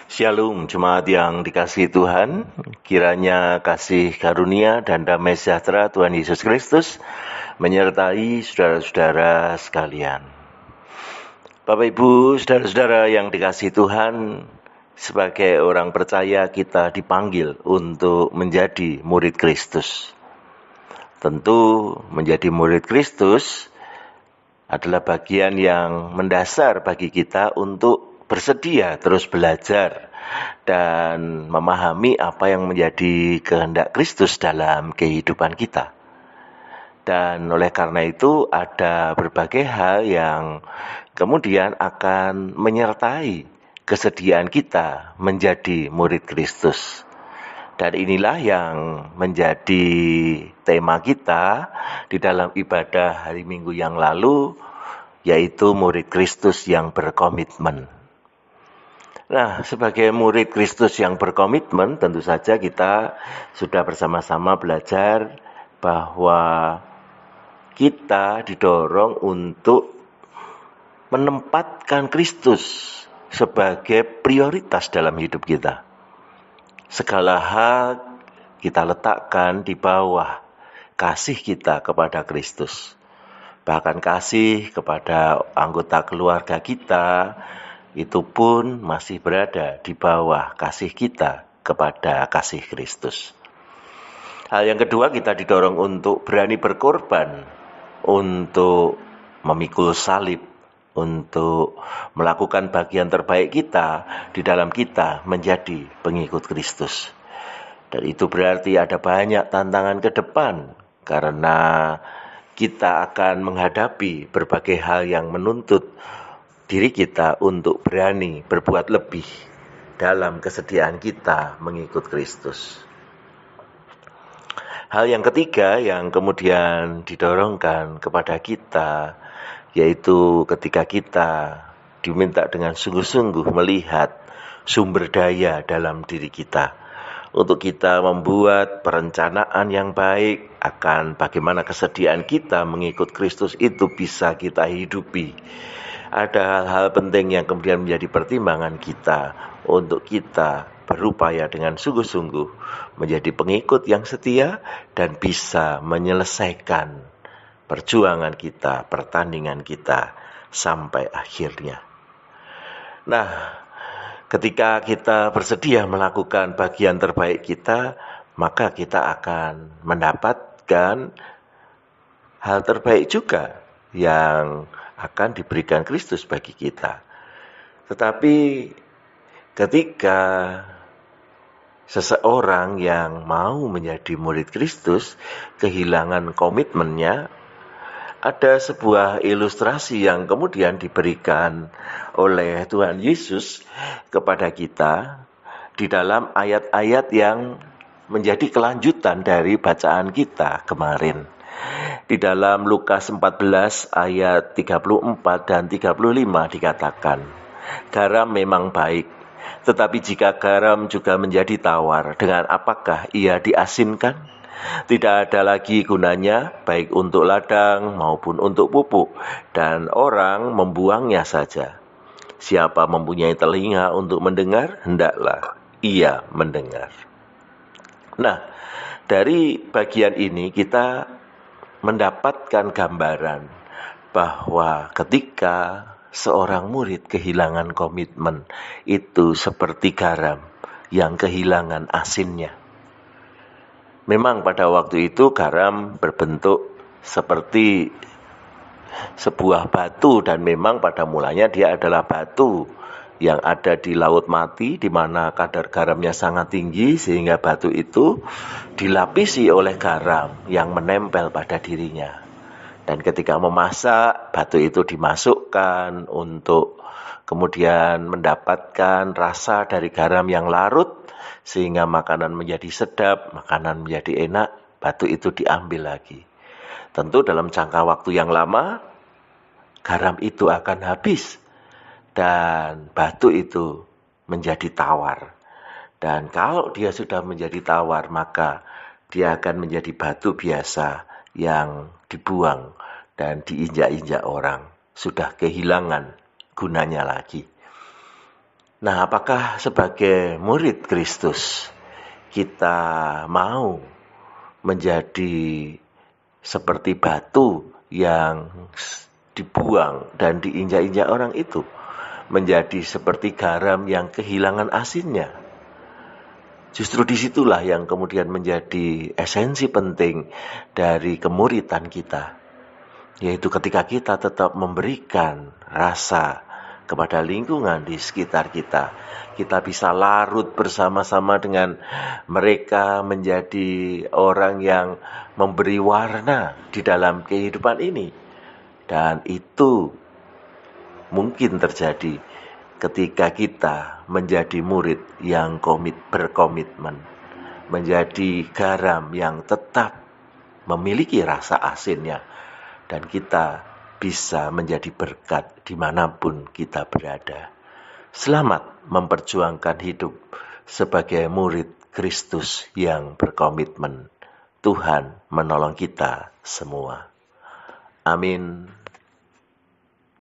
Shalom, jemaat yang dikasihi Tuhan, kiranya kasih karunia dan damai sejahtera Tuhan Yesus Kristus menyertai saudara-saudara sekalian. Bapak Ibu, saudara-saudara yang dikasihi Tuhan, sebagai orang percaya kita dipanggil untuk menjadi murid Kristus. Tentu menjadi murid Kristus adalah bagian yang mendasar bagi kita untuk bersedia terus belajar dan memahami apa yang menjadi kehendak Kristus dalam kehidupan kita. Dan oleh karena itu ada berbagai hal yang kemudian akan menyertai kesediaan kita menjadi murid Kristus. Dan inilah yang menjadi tema kita di dalam ibadah hari Minggu yang lalu, yaitu murid Kristus yang berkomitmen. Nah, sebagai murid Kristus yang berkomitmen, tentu saja kita sudah bersama-sama belajar bahwa kita didorong untuk menempatkan Kristus sebagai prioritas dalam hidup kita. Segala hal kita letakkan di bawah kasih kita kepada Kristus. Bahkan kasih kepada anggota keluarga kita, itu pun masih berada di bawah kasih kita kepada kasih Kristus. Hal yang kedua, kita didorong untuk berani berkorban, untuk memikul salib, untuk melakukan bagian terbaik kita di dalam kita menjadi pengikut Kristus. Dan itu berarti ada banyak tantangan ke depan, karena kita akan menghadapi berbagai hal yang menuntut diri kita untuk berani berbuat lebih dalam kesediaan kita mengikut Kristus. Hal yang ketiga yang kemudian didorongkan kepada kita, yaitu ketika kita diminta dengan sungguh-sungguh melihat sumber daya dalam diri kita, untuk kita membuat perencanaan yang baik akan bagaimana kesediaan kita mengikut Kristus itu bisa kita hidupi. Ada hal-hal penting yang kemudian menjadi pertimbangan kita untuk kita berupaya dengan sungguh-sungguh menjadi pengikut yang setia dan bisa menyelesaikan perjuangan kita, pertandingan kita sampai akhirnya. Nah, ketika kita bersedia melakukan bagian terbaik kita, maka kita akan mendapatkan hal terbaik juga yang akan diberikan Kristus bagi kita. Tetapi ketika seseorang yang mau menjadi murid Kristus kehilangan komitmennya, ada sebuah ilustrasi yang kemudian diberikan oleh Tuhan Yesus kepada kita di dalam ayat-ayat yang menjadi kelanjutan dari bacaan kita kemarin. Di dalam Lukas 14 ayat 34 dan 35 dikatakan, garam memang baik, tetapi jika garam juga menjadi tawar, dengan apakah ia diasinkan? Tidak ada lagi gunanya, baik untuk ladang maupun untuk pupuk, dan orang membuangnya saja. Siapa mempunyai telinga untuk mendengar, hendaklah ia mendengar. Nah, dari bagian ini kita mendapatkan gambaran bahwa ketika seorang murid kehilangan komitmen, itu seperti garam yang kehilangan asinnya. Memang pada waktu itu garam berbentuk seperti sebuah batu, dan memang pada mulanya dia adalah batu yang ada di laut mati, di mana kadar garamnya sangat tinggi sehingga batu itu dilapisi oleh garam yang menempel pada dirinya. Dan ketika memasak, batu itu dimasukkan untuk kemudian mendapatkan rasa dari garam yang larut, sehingga makanan menjadi sedap, makanan menjadi enak, batu itu diambil lagi. Tentu dalam jangka waktu yang lama, garam itu akan habis dan batu itu menjadi tawar. Dan kalau dia sudah menjadi tawar, maka dia akan menjadi batu biasa yang dibuang dan diinjak-injak orang. Sudah kehilangan gunanya lagi. Nah, apakah sebagai murid Kristus kita mau menjadi seperti batu yang dibuang dan diinjak-injak orang itu, menjadi seperti garam yang kehilangan asinnya? Justru disitulah yang kemudian menjadi esensi penting dari kemuritan kita, yaitu ketika kita tetap memberikan rasa kepada lingkungan di sekitar kita, kita bisa larut bersama-sama dengan mereka menjadi orang yang memberi warna di dalam kehidupan ini. Dan itu mungkin terjadi ketika kita menjadi murid yang berkomitmen, menjadi garam yang tetap memiliki rasa asinnya, dan kita bisa menjadi berkat dimanapun kita berada. Selamat memperjuangkan hidup sebagai murid Kristus yang berkomitmen. Tuhan menolong kita semua. Amin.